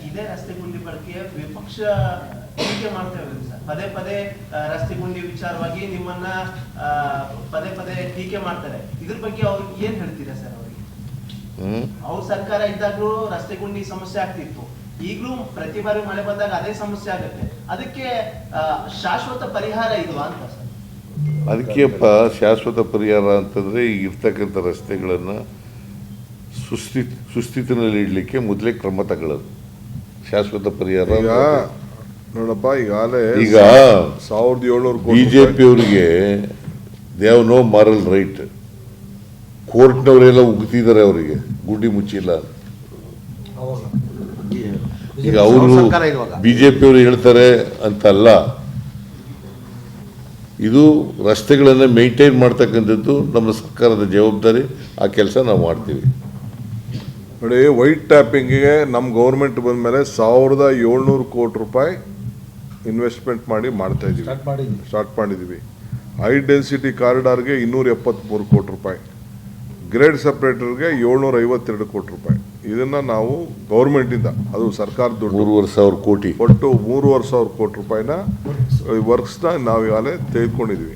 ಇದೇ ರಸ್ತೆ ಗುಂಡಿ ಬಳಕೆಯ ವಿಪಕ್ಷ ಟೀಕೆ ಮಾಡ್ತೇವೆ ಸರ್. ಪದೇ ಪದೇ ರಸ್ತೆ ಗುಂಡಿ ವಿಚಾರವಾಗಿ ನಿಮ್ಮನ್ನ ಪದೇ ಪದೇ ಟೀಕೆ ಮಾಡ್ತಾರೆ. ಇದ್ರ ಬಗ್ಗೆ ಅವ್ರಿಗೆ ಏನ್ ಹೇಳ್ತೀರಾ ಸರ್? ಅವರಿಗೆ ಅವ್ರ ಸರ್ಕಾರ ಇದ್ದಾಗ್ಲೂ ರಸ್ತೆ ಗುಂಡಿ ಸಮಸ್ಯೆ ಆಗ್ತಿತ್ತು, ಈಗಲೂ ಪ್ರತಿ ಬಾರಿ ಮಳೆ ಬಂದಾಗ ಅದೇ ಸಮಸ್ಯೆ ಆಗುತ್ತೆ. ಅದಕ್ಕೆ ಶಾಶ್ವತ ಪರಿಹಾರ ಇಲ್ವಾ ಅಂತ ಸರ್? ಅದಕ್ಕೆಪ್ಪ ಶಾಶ್ವತ ಪರಿಹಾರ ಅಂತಂದರೆ ಈಗ ಇರ್ತಕ್ಕಂಥ ರಸ್ತೆಗಳನ್ನು ಸುಸ್ಥಿತಿನಲ್ಲಿ ಇಡಲಿಕ್ಕೆ ಮೊದಲೇ ಕ್ರಮ ತಗೊಳ್ಳೋದು ಶಾಶ್ವತ ಪರಿಹಾರ. ನೋಡಪ್ಪ, ಈಗಾಗಲೇ ಈಗ 1700 BJP ಅವರಿಗೆ they have no moral right. ಕೋರ್ಟ್ನವರೆಲ್ಲ ಉಗ್ತಿದ್ದಾರೆ ಅವರಿಗೆ, ಗುಂಡಿ ಮುಚ್ಚಿಲ್ಲ. ಈಗ ಅವರು BJP ಅವರು ಹೇಳ್ತಾರೆ ಅಂತಲ್ಲ, ಇದು ರಸ್ತೆಗಳನ್ನು ಮೇಂಟೈನ್ ಮಾಡ್ತಕ್ಕಂಥದ್ದು ನಮ್ಮ ಸರ್ಕಾರದ ಜವಾಬ್ದಾರಿ. ಆ ಕೆಲಸ ನಾವು ಮಾಡ್ತೀವಿ. ನೋಡಿ, ವೈಟ್ ಟ್ಯಾಪಿಂಗಿಗೆ ನಮ್ಮ ಗೌರ್ಮೆಂಟ್ ಬಂದ ಮೇಲೆ 1700 ಕೋಟಿ ರೂಪಾಯಿ ಇನ್ವೆಸ್ಟ್ಮೆಂಟ್ ಮಾಡ್ತಾ ಇದ್ದೀವಿ, ಸ್ಟಾರ್ಟ್ ಮಾಡಿದ್ದೀವಿ. ಹೈ ಡೆನ್ಸಿಟಿ ಕಾರಿಡಾರ್ಗೆ 273 ಕೋಟಿ ರೂಪಾಯಿ, ಗ್ರೇಡ್ ಸಪ್ರೇಟರ್ಗೆ 752 ಕೋಟಿ ರೂಪಾಯಿ. ಇದನ್ನು ನಾವು ಗೌರ್ಮೆಂಟಿಂದ, ಅದು ಸರ್ಕಾರ ದುಡ್ಡು 3,500 ಕೋಟಿ ಒಟ್ಟು 3,500 ಕೋಟಿ ರೂಪಾಯಿನ ವರ್ಕ್ಸ್ನ ನಾವು ಈಗಾಗಲೇ ತೆಗೆದುಕೊಂಡಿದ್ವಿ.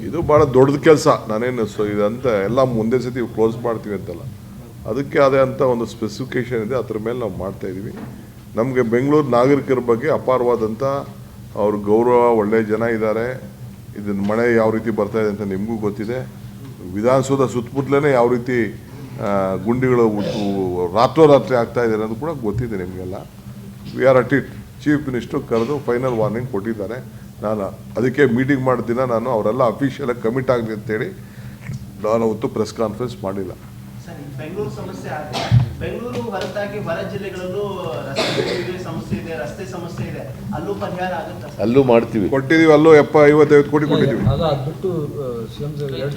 ಇದು ಭಾಳ ದೊಡ್ಡದ ಕೆಲಸ. ನಾನೇನು ಇದಂತ ಎಲ್ಲ ಮುಂದೆ ಸತಿ ಕ್ಲೋಸ್ ಮಾಡ್ತೀವಿ ಅಂತಲ್ಲ, ಅದಕ್ಕೆ ಅದೇ ಅಂತ ಒಂದು ಸ್ಪೆಸಿಫಿಕೇಶನ್ ಇದೆ, ಅದ್ರ ಮೇಲೆ ನಾವು ಮಾಡ್ತಾಯಿದ್ದೀವಿ. ನಮಗೆ ಬೆಂಗಳೂರು ನಾಗರಿಕರ ಬಗ್ಗೆ ಅಪಾರವಾದಂಥ ಅವ್ರ ಗೌರವ, ಒಳ್ಳೆಯ ಜನ ಇದ್ದಾರೆ. ಇದನ್ನು ಮಳೆ ಯಾವ ರೀತಿ ಬರ್ತಾಯಿದೆ ಅಂತ ನಿಮಗೂ ಗೊತ್ತಿದೆ. ವಿಧಾನಸೌಧ ಸುತ್ತಮುತ್ತಲೇ ಯಾವ ರೀತಿ ಗುಂಡಿಗಳು ರಾತ್ರೋರಾತ್ರಿ ಆಗ್ತಾ ಇದೆ ಅನ್ನೋದು ಕೂಡ ಗೊತ್ತಿದೆ ನಿಮಗೆಲ್ಲ. We are at it. Chief minister ಕರೆದು ಫೈನಲ್ ವಾರ್ನಿಂಗ್ ಕೊಟ್ಟಿದ್ದಾರೆ. ನಾನು ಅದಕ್ಕೆ ಮೀಟಿಂಗ್ ಮಾಡ್ತೀನ, ನಾನು ಅವರೆಲ್ಲ ಅಫಿಷಿಯಲಾಗಿ ಕಮಿಟ್ ಆಗಲಿ ಅಂತೇಳಿ ನಾನು ಅವತ್ತು ಪ್ರೆಸ್ ಕಾನ್ಫರೆನ್ಸ್ ಮಾಡಿಲ್ಲ. ಬೆಂಗಳೂರು ಸಮಸ್ಯೆ ಆಗಿದೆ, ಬೆಂಗಳೂರು ಹೊರತಾಗಿ ಹೊರ ಜಿಲ್ಲೆಗಳಲ್ಲೂ ಸಮಸ್ಯೆ ಇದೆ, ರಸ್ತೆ ಸಮಸ್ಯೆ ಇದೆ, ಅಲ್ಲೂ ಪರಿಹಾರ ಆಗುತ್ತೆ? ಅಲ್ಲೂ ಮಾಡ್ತೀವಿ, ಕೊಟ್ಟಿದ್ದೀವಿ. ಅಲ್ಲೂ 55 ಕೋಟಿ ಕೊಟ್ಟಿದ್ದೀವಿ,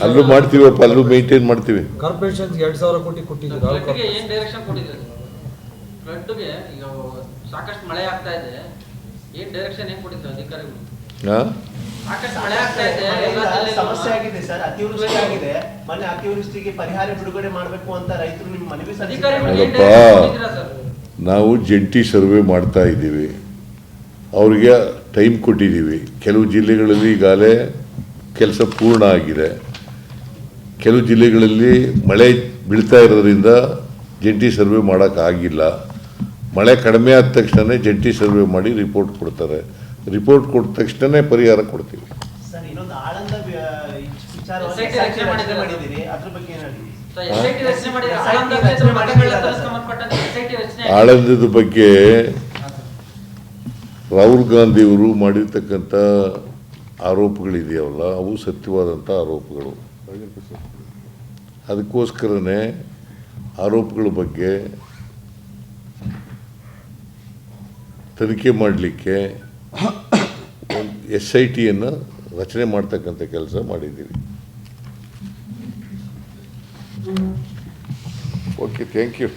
ಅಲ್ಲೂ ಮಾಡ್ತೀವಪ್ಪ, ಅಲ್ಲೂ ಮೇಂಟೈನ್ ಮಾಡ್ತೀವಿ. ಕಾರ್ಪೊರೇಷನ್ 2,000 ಕೋಟಿ ಕೊಟ್ಟಿದ್ದೀವಿ. ಏನ್ ಡೈರೆಕ್ಷನ್ ಕೊಟ್ಟಿದ್ದೀರಿ? ಫ್ಲಡ್ಗೆ ಈಗ ಸಾಕಷ್ಟು ಮಳೆ ಆಗ್ತಾ ಇದೆ, ಏನ್ ಡೈರೆಕ್ಷನ್ ಏನ್ ಕೊಟ್ಟಿದ್ದಾರೆ ಅಧಿಕಾರಿಗಳು? ಸಾಕಷ್ಟು ಮಳೆ ಆಗ್ತಾ ಇದೆ, ಸಮಸ್ಯೆ ಆಗಿದೆ ಸರ್, ಅತಿವೃಷ್ಟಿ ಆಗಿದೆ. ಮೊನ್ನೆ ಅತಿವೃಷ್ಟಿಗೆ ಪರಿಹಾರ ಬಿಡುಗಡೆ ಮಾಡಬೇಕು ಅಂತ ರೈತರು ನಿಮ್ಮ ಮನವಿ ನಾವು ಜಂಟಿ ಸರ್ವೆ ಮಾಡ್ತಾ ಇದ್ದೀವಿ, ಅವರಿಗೆ ಟೈಮ್ ಕೊಟ್ಟಿದ್ದೀವಿ. ಕೆಲವು ಜಿಲ್ಲೆಗಳಲ್ಲಿ ಈಗಾಗಲೇ ಕೆಲಸ ಪೂರ್ಣ ಆಗಿದೆ, ಕೆಲವು ಜಿಲ್ಲೆಗಳಲ್ಲಿ ಮಳೆ ಬೀಳ್ತಾ ಇರೋದ್ರಿಂದ ಜಂಟಿ ಸರ್ವೆ ಮಾಡೋಕ್ಕಾಗಿಲ್ಲ. ಮಳೆ ಕಡಿಮೆ ಆದ ತಕ್ಷಣ ಜಂಟಿ ಸರ್ವೆ ಮಾಡಿ ರಿಪೋರ್ಟ್ ಕೊಡ್ತಾರೆ. ರಿಪೋರ್ಟ್ ಕೊಟ್ಟ ತಕ್ಷಣ ಪರಿಹಾರ ಕೊಡ್ತೀವಿ. ಸರ್, ಇನ್ನೊಂದು ಆಳಂದ ಆಳಂದದ ಬಗ್ಗೆ ರಾಹುಲ್ ಗಾಂಧಿಯವರು ಮಾಡಿರ್ತಕ್ಕಂಥ ಆರೋಪಗಳಿದೆಯವಲ್ಲ, ಅವು ಸತ್ಯವಾದಂಥ ಆರೋಪಗಳು. ಅದಕ್ಕೋಸ್ಕರನೇ ಆರೋಪಗಳ ಬಗ್ಗೆ ತನಿಖೆ ಮಾಡಲಿಕ್ಕೆ SITಯನ್ನು ರಚನೆ ಮಾಡ್ತಕ್ಕಂಥ ಕೆಲಸ ಮಾಡಿದ್ದೀವಿ. Okay, thank you.